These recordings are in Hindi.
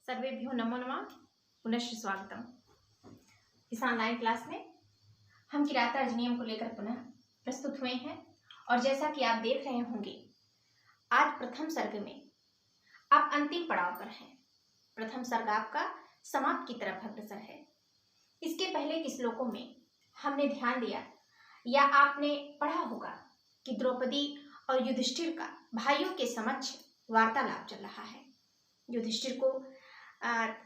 सर्वेभ्यो नमो नमः। पुनश्च स्वागतम। इस ऑनलाइन क्लास में हम किराता अर्जुनियम को लेकर पुनः प्रस्तुत हुए हैं और जैसा कि आप देख रहे होंगे आज प्रथम सर्ग में आप अंतिम पड़ाव पर हैं। प्रथम सर्ग आपका समाप्त की तरफ अग्रसर है। इसके पहले के श्लोकों में हमने ध्यान दिया या आपने पढ़ा होगा कि द्रौपदी और युधिष्ठिर का भाइयों के समक्ष वार्तालाप चल रहा है। युधिष्ठिर को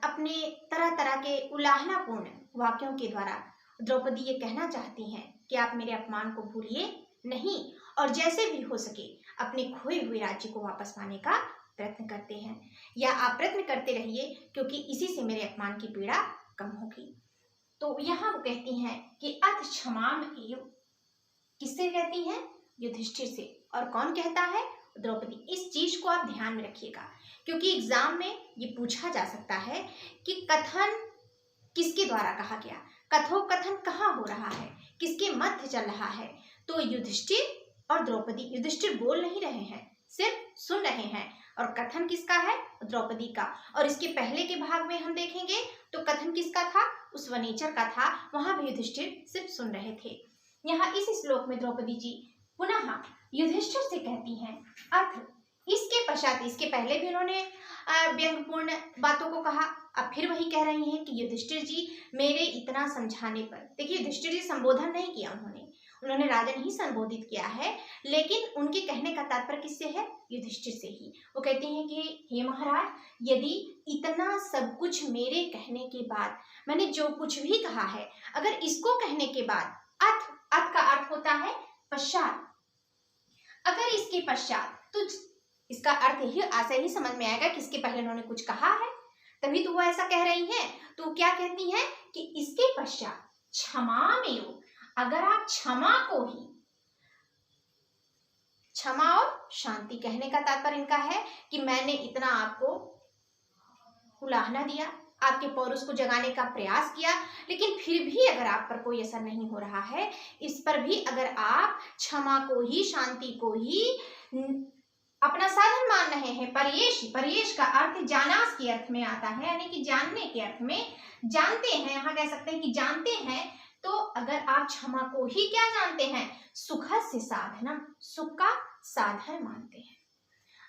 अपने तरह तरह के उल्लाहनापूर्ण वाक्यों के द्वारा द्रौपदी ये कहना चाहती हैं कि आप मेरे अपमान को भूलिए नहीं और जैसे भी हो सके अपने खोए हुए राज्य को वापस पाने का प्रयत्न करते हैं या आप प्रयत्न करते रहिए क्योंकि इसी से मेरे अपमान की पीड़ा कम होगी। तो यहाँ वो कहती हैं कि अथ क्षमाम एव, किससे कहती हैं? युधिष्ठिर से। और कौन कहता है? द्रौपदी। इस चीज को आप ध्यान में रखिएगा क्योंकि एग्जाम में ये पूछा जा सकता है कि कथन किसके द्वारा कहा गया, कथोपकथन कहाँ हो रहा है, किसके मध्य चल रहा है। तो युधिष्ठिर और द्रौपदी। युधिष्ठिर बोल नहीं रहे हैं, सिर्फ सुन रहे हैं। और कथन किसका है? द्रौपदी का। और इसके पहले के भाग में हम देखेंगे तो कथन किसका था? उस वनेचर का था। वहां भी युधिष्ठिर सिर्फ सुन रहे थे। यहाँ इस श्लोक में द्रौपदी जी पुनः युधिष्ठिर से कहती हैं अथ, इसके पश्चात, इसके पहले भी उन्होंने व्यंग्यपूर्ण बातों को कहा, अब फिर वही कह रही हैं कि युधिष्ठिर जी मेरे इतना समझाने पर। देखिए युधिष्ठिर जी संबोधन नहीं किया उन्होंने राजन ही संबोधित किया है, लेकिन उनके कहने का तात्पर्य किससे है? युधिष्ठिर से ही। वो कहती हैं कि हे महाराज, यदि इतना सब कुछ मेरे कहने के बाद, मैंने जो कुछ भी कहा है, अगर इसको कहने के बाद अथ, अथ का अर्थ होता है पश्चात, अगर इसके पश्चात, तो इसका अर्थ ही आशय ही समझ में आएगा कि इसके पहले उन्होंने कुछ कहा है तभी तो वो ऐसा कह रही हैं। तो क्या कहती हैं कि इसके पश्चात क्षमामेव, अगर आप क्षमा को ही, क्षमा और शांति कहने का तात्पर्य इनका है कि मैंने इतना आपको उलाहना दिया, आपके पौरुष को जगाने का प्रयास किया, लेकिन फिर भी अगर आप पर कोई असर नहीं हो रहा है, इस पर भी अगर आप क्षमा को ही, शांति को ही अपना साधन मान रहे हैं। पर्येश, पर्येश का अर्थ जानास के अर्थ में आता है, यानी कि जानने के अर्थ में, जानते हैं, यहाँ कह सकते हैं कि जानते हैं। तो अगर आप क्षमा को ही क्या जानते हैं? सुख से साधनम, सुख का साधन मानते हैं।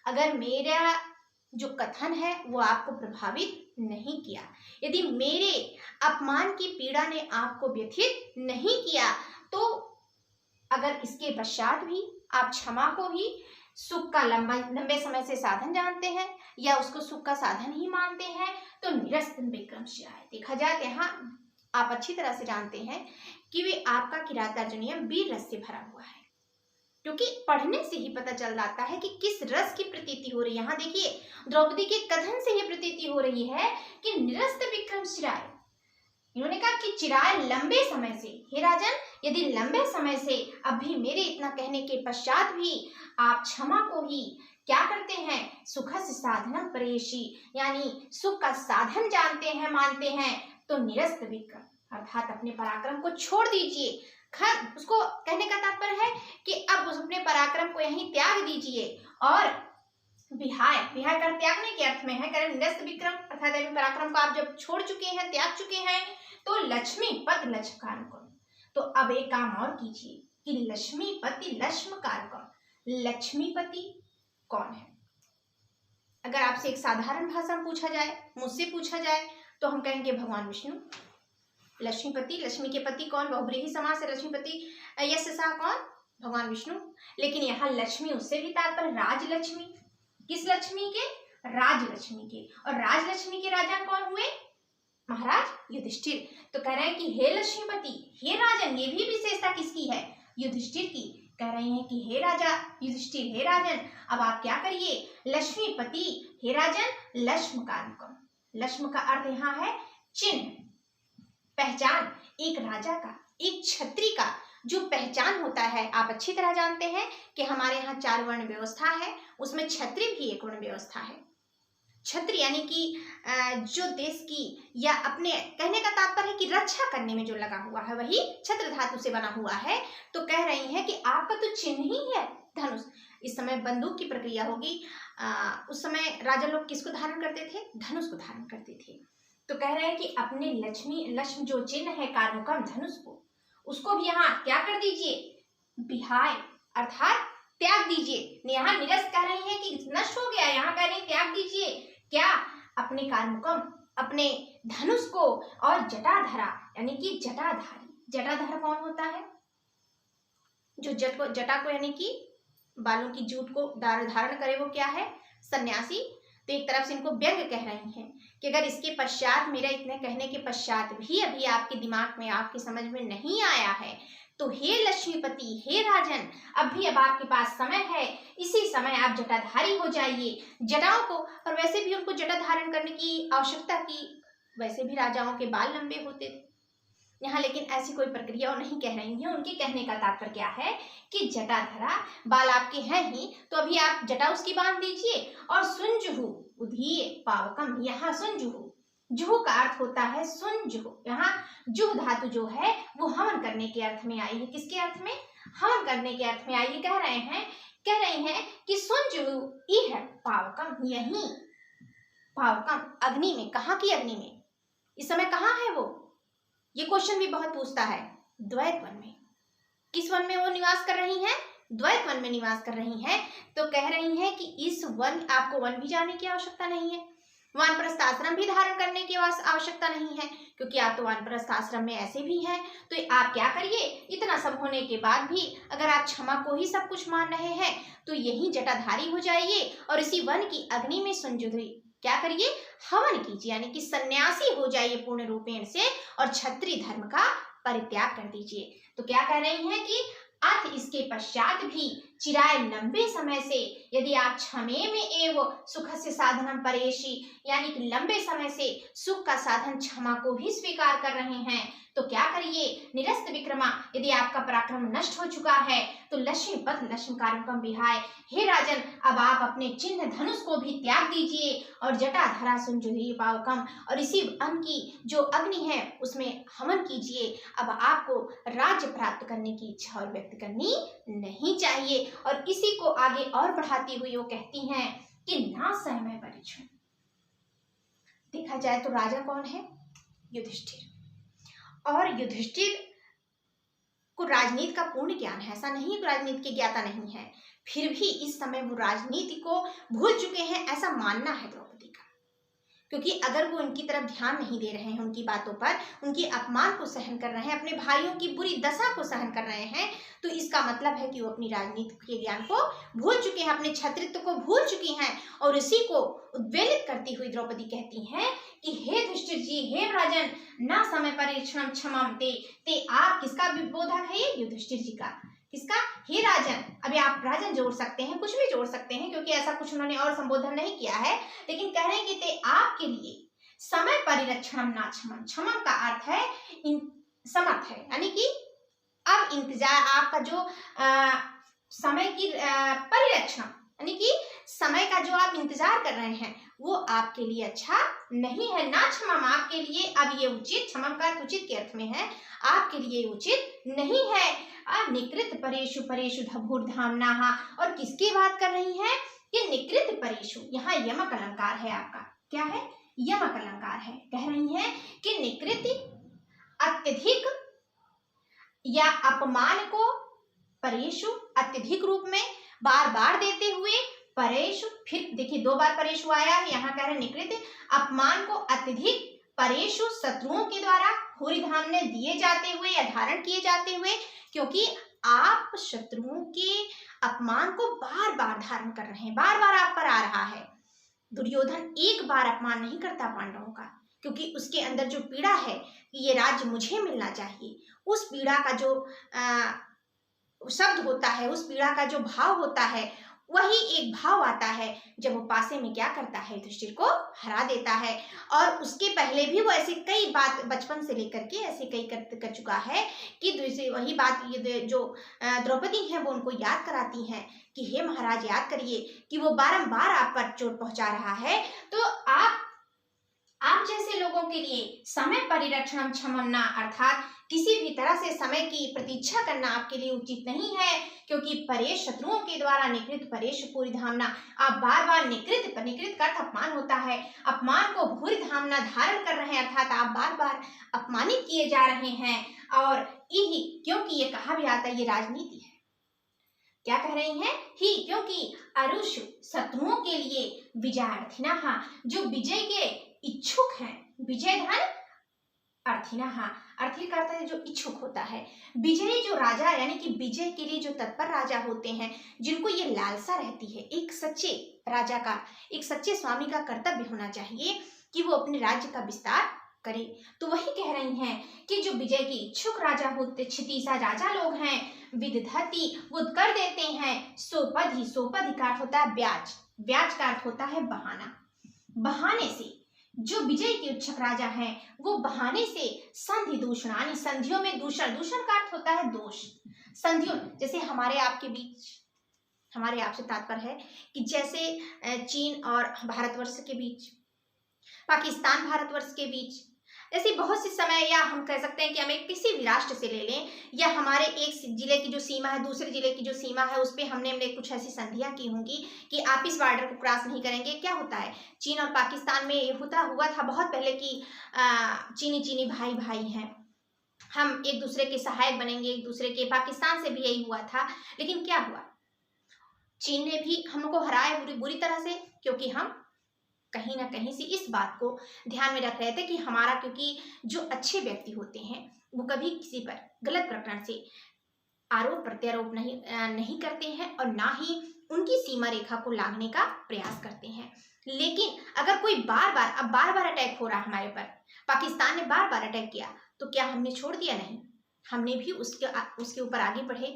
अगर मेरा जो कथन है वो आपको प्रभावित नहीं किया, यदि मेरे अपमान की पीड़ा ने आपको व्यथित नहीं किया, तो अगर इसके पश्चात भी आप क्षमा को ही सुख का लंबे समय से साधन जानते हैं या उसको सुख का साधन ही मानते हैं, तो निरस्तन विक्रमशिलाय। देखा जाए यहाँ आप अच्छी तरह से जानते हैं कि वे आपका किराता अर्जुनियम वीर रस से भरा हुआ है, क्योंकि पढ़ने से ही पता चल जाता है कि किस रस की प्रतीति हो रही है। यहाँ देखिए द्रौपदी के कथन से यह प्रतीति हो रही है कि निरस्त विक्रम चिराय। इन्होंने कहा कि चिराय लंबे समय से, हे राजन, यदि लंबे समय से अब भी मेरे इतना कहने के पश्चात भी आप क्षमा को ही क्या करते हैं? सुख से साधनम परेशी, यानी सुख का साधन जानते हैं, मानते हैं, तो निरस्त विक्रम, अर्थात अपने पराक्रम को छोड़ दीजिए। उसको कहने का तात्पर्य है कि अब उस अपने पराक्रम को यहीं त्याग दीजिए और विहाय, विहाय कर त्यागने के अर्थ में है, कारण निरस्त विक्रम अर्थात अपने पराक्रम को आप जब छोड़ चुके हैं, त्याग चुके हैं, तो लक्ष्मीपति लक्ष्मकारकम, तो अब एक काम और कीजिए कि लक्ष्मीपति लक्ष्मकारकम, लक्ष्मीपति कौन है? अगर आपसे एक साधारण भाषा में पूछा जाए, मुझसे पूछा जाए, तो हम कहेंगे भगवान विष्णु। लक्ष्मीपति, लक्ष्मी के पति कौन? बहुब्रीहि समास है लक्ष्मीपति, यस्य सः कौन? भगवान विष्णु। लेकिन यहाँ लक्ष्मी उससे भी तात्पर्य राजलक्ष्मी। किस लक्ष्मी के? राजलक्ष्मी के। और राजलक्ष्मी के राजा कौन हुए? महाराज युधिष्ठिर। तो कह रहे हैं कि हे लक्ष्मीपति, हे राजन, ये भी विशेषता किसकी है? युधिष्ठिर की। कह रहे हैं कि हे राजा युधिष्ठिर, हे राजन, अब आप क्या करिए? लक्ष्मीपति, हे राजन, लक्ष्मकारकम। लक्ष्म का अर्थ यहाँ है चिन्ह, पहचान। एक राजा का, एक क्षत्रिय का जो पहचान होता है, आप अच्छी तरह जानते हैं कि हमारे यहाँ 4 वर्ण व्यवस्था है, उसमें क्षत्रिय भी एक वर्ण व्यवस्था है। क्षत्रिय यानी कि जो देश की या अपने, कहने का तात्पर्य है कि रक्षा करने में जो लगा हुआ है, वही छत्र धातु से बना हुआ है। तो कह रही है कि आपका तो चिन्ह ही है धनुष। इस समय बंदूक की प्रक्रिया होगी, उस समय राजा लोग किसको धारण करते थे? धनुष को धारण करते थे। तो कह रहे हैं कि अपने लक्ष्मी जो चिन्ह है कारणों धनुष को, उसको भी यहाँ क्या कर दीजिए? बिहाय अर्थात त्याग दीजिए। यहाँ निरस्त कह रही है कि नष्ट हो गया, यहाँ कह रहे हैं त्याग दीजिए क्या? अपने कारणों अपने धनुष को और जटाधरा यानी कि जटाधारी। जटाधार कौन होता है? जो जटा को यानी कि बालों की जूट को धारण करे वो क्या है? सन्यासी। तो एक तरफ से इनको व्यंग कह रही हैं कि अगर इसके पश्चात, मेरा इतने कहने के पश्चात भी अभी आपके दिमाग में, आपके समझ में नहीं आया है, तो हे लक्ष्मीपति, हे राजन, अब आपके पास समय है, इसी समय आप जटाधारी हो जाइए। जटाओं को, और वैसे भी उनको जटा धारण करने की आवश्यकता की, वैसे भी राजाओं के बाल लंबे होते थे यहाँ, लेकिन ऐसी कोई प्रक्रिया नहीं कह रही हैं। उनके कहने का तात्पर्य क्या है कि जटाधरा, बाल आपके हैं ही तो अभी आप जटा उसकी बांध दीजिए। और सुंजुहु उधीय पावकम, यहाँ सुंजुहु, जुहु का अर्थ होता है सुंजुहु। यहाँ जुह धातु जो है वो हवन करने के अर्थ में आई है। किसके अर्थ में? हवन करने के अर्थ में आई है। कह रही हैं कि सुंजुहु इह पावकम, यही पावकम अग्नि में। कहाँ की अग्नि में? इस समय कहाँ है वो? ये क्वेश्चन भी बहुत पूछता है। द्वैत वन में। किस वन में वो निवास कर रही हैं? द्वैत वन में निवास कर रही हैं। तो कह रही हैं कि इस वन, आपको वन भी जाने की आवश्यकता नहीं है, वानप्रस्थ आश्रम भी धारण करने की आवश्यकता नहीं है, क्योंकि आप तो वानप्रस्थ आश्रम में ऐसे भी हैं। तो आप क्या करिए, इतना सब होने के बाद भी अगर आप क्षमा को ही सब कुछ मान रहे हैं तो यही जटाधारी हो जाइए और इसी वन की अग्नि में संजुधि क्या करिए? हवन कीजिए, यानी कि सन्यासी हो जाइए पूर्ण रूपेण से और क्षत्रिय धर्म का परित्याग कर दीजिए। तो क्या कह रही हैं कि अथ इसके पश्चात भी चिराय लंबे समय से यदि आप क्षमे में एवं सुख से साधनम परेशी, यानी कि लंबे समय से सुख का साधन क्षमा को भी स्वीकार कर रहे हैं, तो क्या करिए? निरस्त विक्रमा, यदि आपका पराक्रम नष्ट हो चुका है तो लक्ष्मीपथ लक्ष्मी कारकम विहाय, हे राजन, अब आप अपने चिन्ह धनुष को भी त्याग दीजिए और जटाधरा सुंजुहि पावकम, और इसी अन्न की जो अग्नि है उसमें हवन कीजिए। अब आपको राज्य प्राप्त करने की इच्छा और व्यक्त करनी नहीं चाहिए। और इसी को आगे और बढ़ाती हुई वो कहती हैं कि ना सहमय परीक्षण। देखा जाए तो राजा कौन है? युधिष्ठिर। और युधिष्ठिर को राजनीति का पूर्ण ज्ञान है, ऐसा नहीं है राजनीति के ज्ञाता नहीं है, फिर भी इस समय वो राजनीति को भूल चुके हैं, ऐसा मानना है द्रौपदी का। क्योंकि अगर वो उनकी तरफ ध्यान नहीं दे रहे हैं, उनकी बातों पर, उनके अपमान को सहन कर रहे हैं, अपने भाइयों की बुरी दशा को सहन कर रहे हैं, तो इसका मतलब है कि वो अपनी राजनीति के ज्ञान को भूल चुके हैं, अपने क्षत्रित्व को भूल चुकी हैं। और इसी को उद्वेलित करती हुई द्रौपदी कहती हैं कि हे युधिष्ठिर जी, हे राजन, ना समय परीक्षण क्षमम ते आप किसका बोधक है? ये युधिष्ठिर जी का। किसका? हे राजन। अभी आप राजन जोड़ सकते हैं, कुछ भी जोड़ सकते हैं, क्योंकि ऐसा कुछ उन्होंने और संबोधन नहीं किया है, लेकिन कह रहे हैं कि ते आपके लिए समय परिरक्षणम ना क्षमम। क्षमम का अर्थ है समर्थ है, यानी कि अब इंतजार, आपका जो समय की परिरक्षण, यानी कि समय का जो आप इंतजार कर रहे हैं वो आपके लिए अच्छा नहीं है। ना क्षमम, आपके लिए अब ये उचित, क्षमम का उचित के अर्थ में है, आपके लिए उचित नहीं है। निकृत परेशु परेशु धभुर्धामनाहा, और किसकी बात कर रही है? कि निकृत परेशु, यहाँ यमक अलंकार है आपका। क्या है? यमक अलंकार है। कह रही है कि निकृत अत्यधिक या अपमान को, परेशु अत्यधिक रूप में बार बार देते हुए, परेशु, फिर देखिए 2 बार परेशु आया है, यहाँ कह रहे निकृत अपमान को अत्यधिक परेशु शत्रुओं के द्वारा भूरिधाम ने दिए जाते हुए या धारण किए जाते हुए, क्योंकि आप शत्रुओं के अपमान को बार बार धारण कर रहे हैं, बार बार आप पर आ रहा है। दुर्योधन एक बार अपमान नहीं करता पांडवों का, क्योंकि उसके अंदर जो पीड़ा है कि ये राज्य मुझे मिलना चाहिए, उस पीड़ा का जो शब्द होता है, उस पीड़ा का जो भाव होता है, वही एक भाव आता है जब वो पासे में क्या करता है? युधिष्ठिर को हरा देता है। और उसके पहले भी वो ऐसी कई बात बचपन से लेकर के ऐसे कई कर चुका है कि वही बात जो द्रौपदी है वो उनको याद कराती हैं कि हे महाराज, याद करिए कि वो बारंबार आप पर चोट पहुंचा रहा है, तो आप जैसे लोगों के लिए समय परिरक्षणम क्षमम्ना अर्थात किसी भी तरह से समय की प्रतीक्षा करना आपके लिए उचित नहीं है, क्योंकि परेश शत्रुओं के द्वारा निकृत परेश भूरि धामना, आप बार बार निकृत का अर्थ अपमान होता है, अपमान को भूरि धामना धारण कर रहे हैं, अर्थात आप बार बार अपमानित किए जा रहे हैं। और यही क्योंकि ये कहा भी आता है ये राजनीति है। क्या कह रही हैं? ही क्योंकि अरुष शत्रुओं के लिए विजयार्थिना, जो विजय के इच्छुक हैं, विजय धन अर्थिना, अर्थी करता है जो इच्छुक होता है, विजयी जो राजा यानी कि विजय के लिए जो तत्पर राजा होते हैं, जिनको ये लालसा रहती है, एक सच्चे राजा का, एक सच्चे स्वामी का कर्तव्य होना चाहिए कि वो अपने राज्य का विस्तार करे। तो वही कह रही हैं कि जो विजय के इच्छुक राजा होते, क्षितिसा राजा लोग हैं, विदधति वो कर देते हैं, सोपधि, सोपधि का अर्थ होता है ब्याज, ब्याज का अर्थ होता है बहाना, बहाने से जो विजय के इच्छुक राजा हैं वो बहाने से संधि दूषणानि, संधियों में दूषण, दूषण का अर्थ होता है दोष, संधियों जैसे हमारे आपके बीच, हमारे आपसे तात्पर्य है कि जैसे चीन और भारतवर्ष के बीच, पाकिस्तान भारतवर्ष के बीच, ऐसी बहुत सी समय, या हम कह सकते हैं कि हमें किसी भी राष्ट्र से ले लें, या हमारे एक जिले की जो सीमा है दूसरे जिले की जो सीमा है उस पर हमने कुछ ऐसी संधियां की होंगी कि आप इस बॉर्डर को क्रॉस नहीं करेंगे। क्या होता है चीन और पाकिस्तान में ये हुआ था बहुत पहले कि चीनी भाई भाई हैं, हम एक दूसरे के सहायक बनेंगे एक दूसरे के, पाकिस्तान से भी यही हुआ था। लेकिन क्या हुआ, चीन ने भी हम लोग को हराया बुरी तरह से, क्योंकि हम कहीं ना कहीं से इस बात को ध्यान में रख रहे थे कि हमारा, क्योंकि जो अच्छे व्यक्ति होते हैं वो कभी किसी पर गलत प्रकरण से आरोप प्रत्यारोप नहीं करते हैं और ना ही उनकी सीमा रेखा को लांघने का प्रयास करते हैं। लेकिन अगर कोई बार बार अटैक हो रहा हमारे पर, पाकिस्तान ने बार बार अटैक किया, तो क्या हमने छोड़ दिया? नहीं, हमने भी उसके ऊपर आगे बढ़े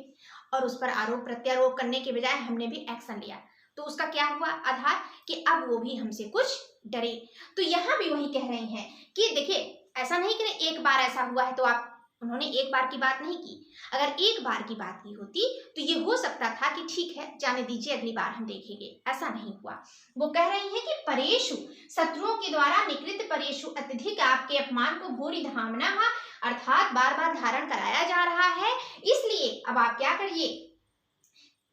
और उस पर आरोप प्रत्यारोप करने के बजाय हमने भी एक्शन लिया। तो उसका क्या हुआ आधार कि अब वो भी हमसे कुछ डरे। तो यहाँ भी वही कह रहे हैं कि देखिए ऐसा नहीं कि एक बार ऐसा हुआ है तो आप, उन्होंने एक बार की बात नहीं की, अगर एक बार की बात की होती तो ये हो सकता था कि ठीक है जाने दीजिए अगली बार हम देखेंगे, ऐसा नहीं हुआ। वो कह रही हैं कि परेशु, शत्रुओं के द्वारा निकृत परेशु, अत्यधिक आपके अपमान को भूरि धामना, अर्थात बार बार धारण कराया जा रहा है, इसलिए अब आप क्या करिए,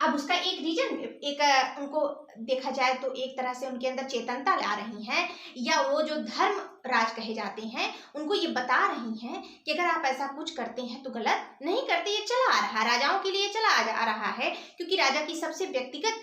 अब उसका एक रीजन, एक उनको देखा जाए तो एक तरह से उनके अंदर चेतनता ला रही हैं, या वो जो धर्म राज कहे जाते हैं उनको ये बता रही हैं कि अगर आप ऐसा कुछ करते हैं तो गलत नहीं करते, ये चला आ रहा है, राजाओं के लिए चला आ रहा है, क्योंकि राजा की सबसे व्यक्तिगत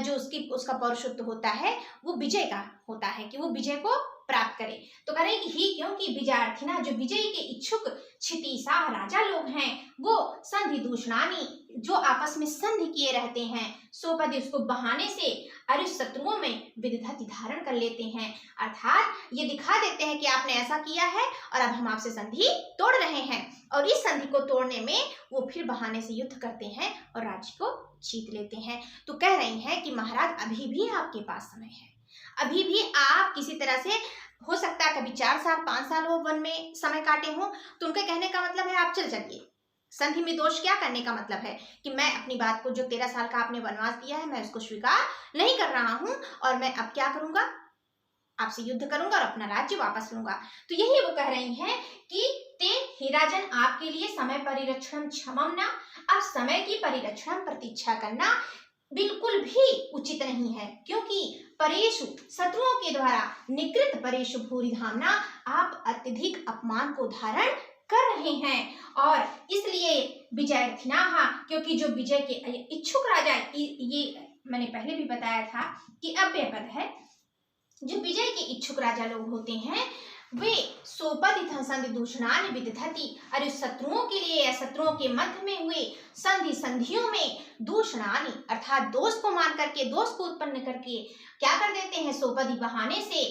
जो उसका पौरुषत्व होता है वो विजय का होता है कि वो विजय को प्राप्त करे। तो करें ही क्योंकि विजयार्थिना, जो विजय के इच्छुक क्षितिसा राजा लोग हैं, वो संधि दूषणानि, जो आपस में संधि किए रहते हैं, सोपदि उसको बहाने से अरुष शत्रुओं में विदधति धारण कर लेते हैं, अर्थात ये दिखा देते हैं कि आपने ऐसा किया है और अब हम आपसे संधि तोड़ रहे हैं, और इस संधि को तोड़ने में वो फिर बहाने से युद्ध करते हैं और राज्य को जीत लेते हैं। तो कह रही हैं कि महाराज अभी भी आपके पास समय है, अभी भी आप किसी तरह से, हो सकता है कभी 4 साल 5 साल वो वन में समय काटे हों, तो उनके कहने का मतलब है आप चल जाइए। संधि में दोष क्या करने का मतलब है कि मैं अपनी बात को, जो 13 साल का आपने वनवास दिया है, मैं उसको स्वीकार नहीं कर रहा हूं और मैं अब क्या करूंगा, आपसे युद्ध करूंगा और अपना राज्य वापस लूंगा। तो यही वो कह रही हैं कि ते हे राजन, आपके लिए समय परिरक्षण क्षमम्ना, अब समय की परिरक्षण प्रतीक्षा करना बिल्कुल भी उचित नहीं है, क्योंकि परेशु, शत्रुओं के द्वारा निकृत परेशु भूरि धामना, आप अत्यधिक अपमान को धारण कर रहे हैं, और इसलिए विजयार्थिना, क्योंकि जो विजय के इच्छुक राजा, ये मैंने पहले भी बताया था कि अव्यय पद है, जो विजय के इच्छुक राजा लोग होते हैं वे सोपदि संधि दूषणानि विदधति, और शत्रुओं के लिए या शत्रुओं के मध्य में हुए संधियों में दूषणानि, अर्थात दोष को मान करके, दोष को उत्पन्न करके क्या कर देते हैं, सोपदि बहाने से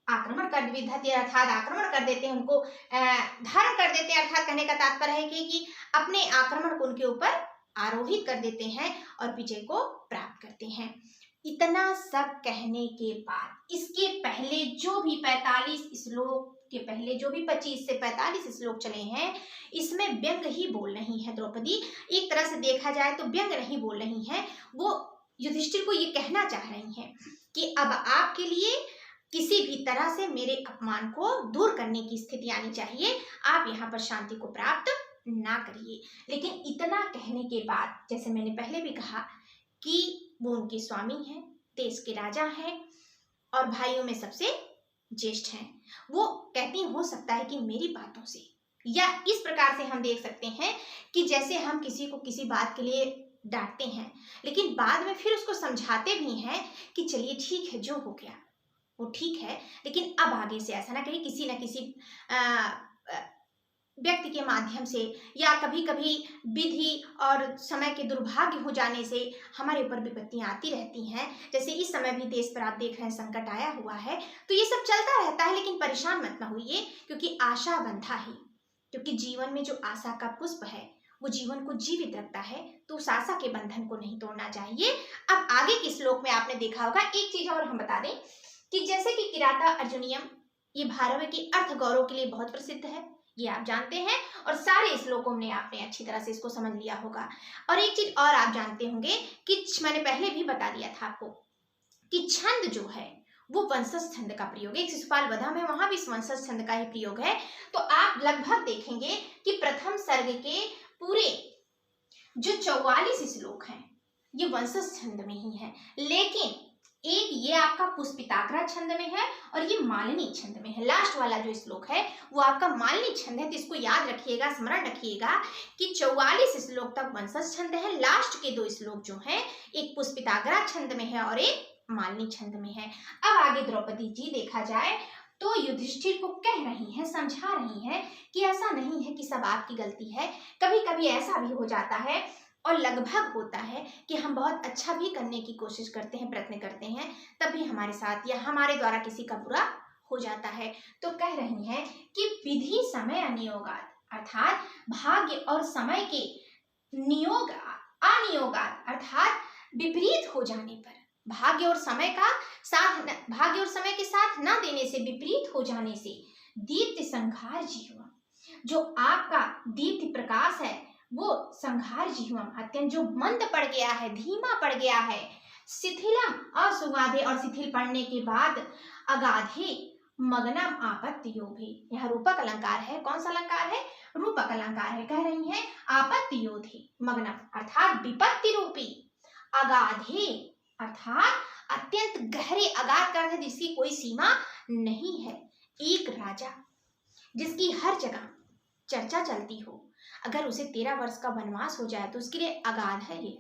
आक्रमण कर, विदधति अर्थात आक्रमण कर देते हैं, उनको धारण कर देते हैं, अर्थात कहने का तात्पर्य है कि अपने आक्रमण को उनके ऊपर आरोहित कर देते हैं और विजय को प्राप्त करते हैं। इतना सब कहने के बाद इसके पहले जो भी 45 श्लोक के पहले जो भी 25 से 45 श्लोक चले हैं, इसमें व्यंग ही बोल रही है द्रौपदी। एक तरह से देखा जाए तो व्यंग नहीं बोल रही हैं, वो युधिष्ठिर को ये कहना चाह रही हैं कि अब आपके लिए किसी भी तरह से मेरे अपमान को दूर करने की स्थिति आनी चाहिए। आप यहाँ पर शांति को प्राप्त ना करिए। लेकिन इतना कहने के बाद, जैसे मैंने पहले भी कहा कि वो उनके स्वामी हैं, देश के राजा हैं और भाइयों में सबसे ज्येष्ठ हैं। वो कहती हो सकता है कि मेरी बातों से, या इस प्रकार से हम देख सकते हैं कि जैसे हम किसी को किसी बात के लिए डांटते हैं लेकिन बाद में फिर उसको समझाते भी हैं कि चलिए ठीक है, जो हो गया वो ठीक है, लेकिन अब आगे से ऐसा ना करिए। किसी न किसी व्यक्ति के माध्यम से या कभी कभी विधि और समय के दुर्भाग्य हो जाने से हमारे ऊपर विपत्तियां आती रहती हैं। जैसे इस समय भी देश पर आप देख रहे हैं संकट आया हुआ है, तो ये सब चलता रहता है, लेकिन परेशान मत ना होइए, क्योंकि आशा बंधा ही, क्योंकि जीवन में जो आशा का पुष्प है वो जीवन को जीवित रखता है, तो उस आशा के बंधन को नहीं तोड़ना चाहिए। अब आगे के श्लोक में आपने देखा होगा, एक चीज और हम बता दें कि जैसे कि किराता अर्जुनियम, ये भारत के अर्थ गौरव के लिए बहुत प्रसिद्ध है, ये आप जानते हैं, और सारे श्लोकों में आपने अच्छी तरह से इसको समझ लिया होगा। और एक चीज और आप जानते होंगे कि मैंने पहले भी बता दिया था आपको कि छंद जो है वो वंशज छंद का प्रयोग है। एक शिशुपाल वधा में वहां भी इस वंशज छंद का ही प्रयोग है। तो आप लगभग देखेंगे कि प्रथम सर्ग के पूरे जो 44 श्लोक हैं ये वंशज छंद में ही है, लेकिन एक ये आपका पुष्पिताग्रा छंद में है और ये मालिनी छंद में है। लास्ट वाला जो श्लोक है वो आपका मालिनी छंद है। तो इसको याद रखिएगा, स्मरण रखिएगा कि 44 श्लोक तक वंशज छंद है, लास्ट के 2 श्लोक जो हैं एक पुष्पिताग्रा छंद में है और एक मालिनी छंद में है। अब आगे द्रौपदी जी देखा जाए तो युधिष्ठिर को कह रही हैं, समझा रही हैं कि ऐसा नहीं है कि सब आपकी गलती है, कभी कभी ऐसा भी हो जाता है और लगभग होता है कि हम बहुत अच्छा भी करने की कोशिश करते हैं, प्रयत्न करते हैं, तब भी हमारे साथ या हमारे द्वारा किसी का बुरा हो जाता है। तो कह रही हैं कि विधि समय अनियोगात, अर्थात भाग्य और समय के नियोग अनियोगात, अर्थात विपरीत हो जाने पर, भाग्य और समय के साथ न देने से, विपरीत हो जाने से दीप्ति संघार जीवन, जो आपका दीप्ति प्रकाश है वो संघार जीवम, अत्यंत जो मंद पड़ गया है, धीमा पड़ गया है, शिथिलम असुगाधे, और शिथिल पड़ने के बाद अगाधे मगनम आपत्तियोधे, यह रूपक अलंकार है। कौन सा अलंकार है? रूपक अलंकार है। कह रही है आपत्तियोधे मगनम, अर्थात विपत्ति रूपी, अगाधे अर्थात अत्यंत गहरे, अगाध का अर्थ जिसकी कोई सीमा नहीं है। एक राजा जिसकी हर जगह चर्चा चलती हो, अगर उसे 13 वर्ष का वनवास हो जाए तो उसके लिए अगाध है ये,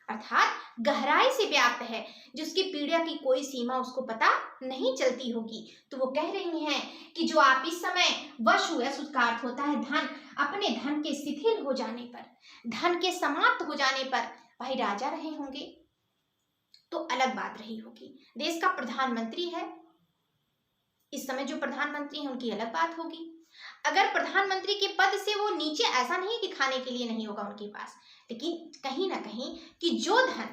अर्थात गहराई से व्याप्त है, जिसकी पीड़ा की कोई सीमा उसको पता नहीं चलती होगी। तो वो कह रही हैं कि जो आप इस समय वश हुए, उसका अर्थ होता है धन, अपने धन के शिथिल हो जाने पर, धन के समाप्त हो जाने पर, भाई राजा रहे होंगे तो अलग बात रही होगी, देश का प्रधानमंत्री है इस समय, जो प्रधानमंत्री है उनकी अलग बात होगी। अगर प्रधानमंत्री के पद से वो नीचे, ऐसा नहीं कि खाने के लिए नहीं होगा उनके पास, लेकिन कहीं ना कहीं कि जो धन,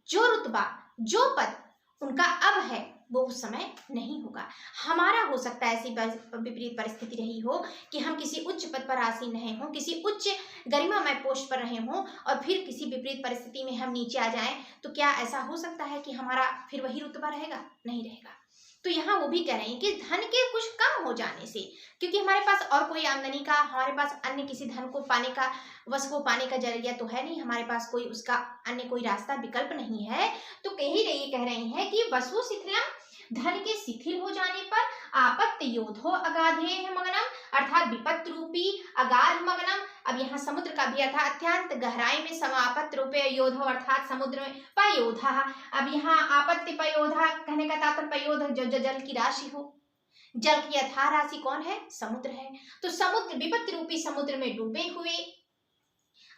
जो रुतबा, जो पद उनका अब है वो उस समय नहीं होगा। हमारा हो सकता है ऐसी विपरीत परिस्थिति रही हो कि हम किसी उच्च पद पर आसीन रहे हों, किसी उच्च गरिमामय पोस्ट पर रहे हों और फिर किसी विपरीत परिस्थिति में हम नीचे आ जाएं, तो क्या ऐसा हो सकता है कि हमारा फिर वही रुतबा रहेगा? नहीं रहेगा। तो यहाँ वो भी कह रहे हैं कि धन के कुछ कम हो जाने से, क्योंकि हमारे पास और कोई आमदनी का, हमारे पास अन्य किसी धन को पाने का, वश को पाने का जरिया तो है नहीं, हमारे पास कोई उसका अन्य कोई रास्ता, विकल्प नहीं है। तो कह रही हैं कि वसु शिथिलम, धन के शिथिल हो जाने पर, आपत्ति योधो अगाधे मगनम, अर्थात विपत्ति रूपी अगाध मगनम। अब यहाँ समुद्र का भी अर्थ अत्यंत गहराई में, समापत्ति रूपे योधो अर्थात समुद्र में, पयोधा। अब यहाँ आपत्ति पयोधा कहने का तात्पर्य, पयोध जो जल की राशि हो, जल की अथाह राशि कौन है? समुद्र है। तो समुद्र, विपत्ति रूपी समुद्र में डूबे हुए।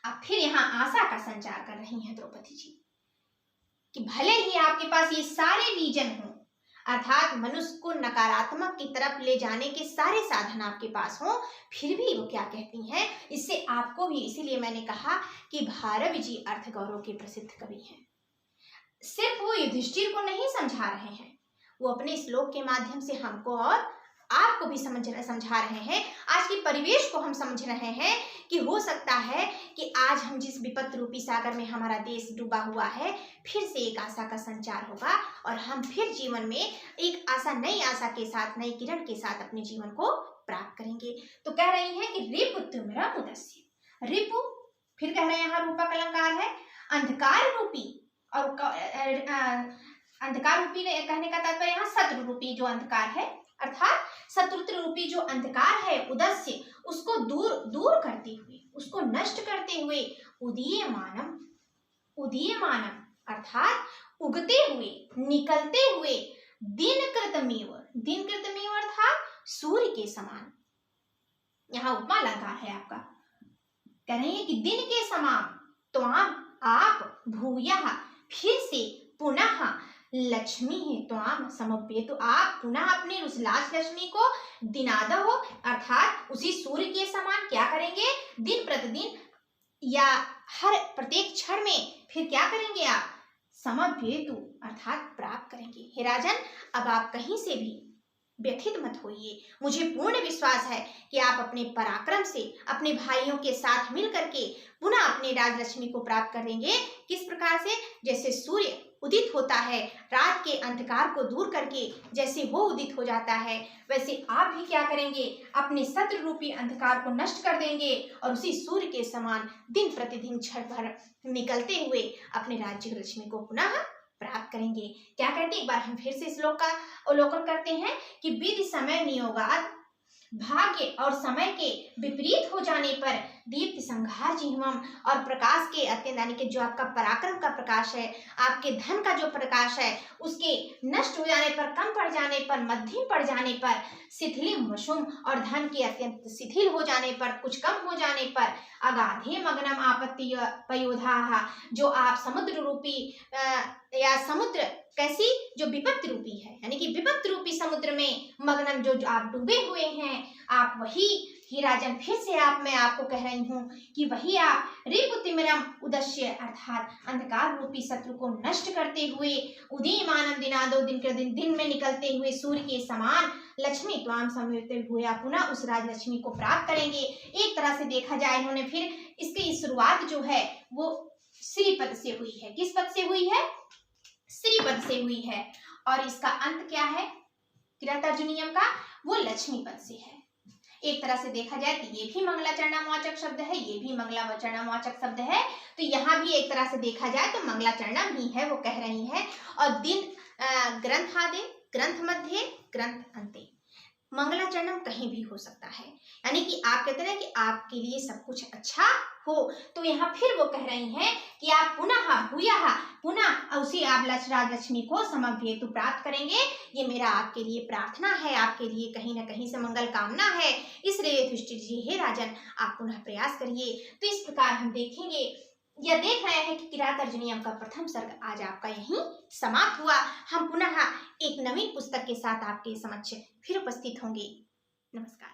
अब फिर यहाँ आशा का संचार कर रही हैं द्रौपदी जी कि भले ही आपके पास ये सारे रीजन हो, अर्थात मनुष्य को नकारात्मक की तरफ ले जाने के सारे साधन आपके पास हों, फिर भी वो क्या कहती हैं, इससे आपको भी, इसीलिए मैंने कहा कि भारवी जी अर्थ गौरव के प्रसिद्ध कवि हैं। सिर्फ वो युधिष्ठिर को नहीं समझा रहे हैं, वो अपने श्लोक के माध्यम से हमको और आपको को भी समझा रहे हैं, आज के परिवेश को हम समझ रहे हैं कि हो सकता है कि आज हम जिस विपत्ति रूपी सागर में हमारा देश डूबा हुआ है, फिर से एक आशा का संचार होगा और हम फिर जीवन में एक आशा, नई आशा के साथ, नई किरण के साथ अपने जीवन को प्राप्त करेंगे। तो कह रही हैं कि रिपु तिमिरम उदस्य। रिपु, फिर कह रहे हैं यहाँ रूपक अलंकार है, अंधकार रूपी, और अंधकार रूपी कहने का तात्पर्य यहाँ शत्रु रूपी जो अंधकार है, अर्थात शत्रुत्व रूपी जो अंधकार है, उदस्य, उसको दूर करते हुए, उसको नष्ट करते हुए, उदीयमानम, उदीयमानम अर्थात उगते हुए, निकलते हुए, दिनकृतमेव, दिनकृतमेव अर्थात सूर्य के समान। यहाँ उपमा अलंकार है आपका, कह रहे हैं कि दिन के समान त्वाम आप, भूयः फिर से, पुनः लक्ष्मी है त्वाम समप्य, तो आप पुनः अपनी उस लाज लक्ष्मी को दिनाद हो, अर्थात उसी सूर्य के समान क्या करेंगे, दिन प्रतिदिन या हर प्रत्येक क्षण में फिर क्या करेंगे आप, समभ्येतु अर्थात प्राप्त करेंगे। हे राजन, अब आप कहीं से भी व्यथित मत होइए, मुझे पूर्ण विश्वास है कि आप अपने पराक्रम से अपने भाइयों के साथ मिल करके पुनः अपने राजलक्ष्मी को प्राप्त करेंगे। किस प्रकार से, जैसे सूर्य उदित होता है रात के अंधकार को दूर करके, जैसे वो उदित हो जाता है, वैसे आप भी क्या करेंगे, अपने शत्रु रूपी अंधकार को नष्ट कर देंगे और उसी सूर्य के समान दिन प्रतिदिन क्षण भर निकलते हुए अपने राज्य लक्ष्मी को पुनः प्राप्त करेंगे। क्या कहते हैं, एक बार हम फिर से श्लोक का अवलोकन करते हैं कि विधि समय नियोगात, भाग्य और समय के विपरीत हो जाने पर दीप्ति संघार जिह्वम, और प्रकाश के अत्यंत, यानी कि जो आपका पराक्रम का प्रकाश है, आपके धन का जो प्रकाश है, उसके नष्ट हो जाने पर, कम पड़ जाने पर, मध्यम पड़ जाने पर, शिथिलिम वशुम, और धन के अत्यंत शिथिल हो जाने पर, कुछ कम हो जाने पर, अगाधे मग्नम आपत्ति पयोधा, जो आप समुद्र रूपी या समुद्र कैसी, जो विपत्ति रूपी है, यानी कि विपत्ति रूपी समुद्र में मग्नम जो आप डूबे हुए हैं, आप वही ही राजन, फिर से मैं आपको कह रही हूँ कि वही आप रिपु तिमिरम उदस्य अर्थात अंधकार रूपी शत्रु को नष्ट करते हुए, उदीयमानम दिनादो, दिन के दिन में निकलते हुए सूर्य के समान, लक्ष्मी त्वाम समवेते हुए आप पुनः उस राजलक्ष्मी को प्राप्त करेंगे। एक तरह से देखा जाए, इन्होंने फिर इसकी शुरुआत जो है वो श्री पद से हुई है। किस पद से हुई है, श्री पद से हुई है, और इसका अंत क्या है किरातार्जुनीयम का, वो लक्ष्मी पद से है। एक तरह से देखा जाए तो ये भी मंगलाचरणवाचक शब्द है, ये भी मंगलाचरणवाचक शब्द है, तो यहाँ भी एक तरह से देखा जाए तो मंगलाचरणम ही है, वो कह रही है। और दिन ग्रंथादे, ग्रंथ मध्य, ग्रंथ अंते, मंगलाचरणम कहीं भी हो सकता है, यानी कि आप कहते हैं कि आपके लिए सब कुछ अच्छा हो, तो यहाँ फिर वो कह रही हैं कि आप पुनः भूयः, पुनः उसी आप राजलक्ष्मी को समभ्येतु प्राप्त करेंगे। ये मेरा आपके लिए प्रार्थना है, आपके लिए कहीं ना कहीं से मंगल कामना है, इसलिए युधिष्ठिर जी हे राजन आप पुनः प्रयास करिए। तो इस प्रकार हम देखेंगे या देख रहे हैं कि किरातार्जुनीयम का प्रथम सर्ग आज आपका यहीं समाप्त हुआ। हम पुनः एक नवीन पुस्तक के साथ आपके समक्ष फिर उपस्थित होंगे। नमस्कार।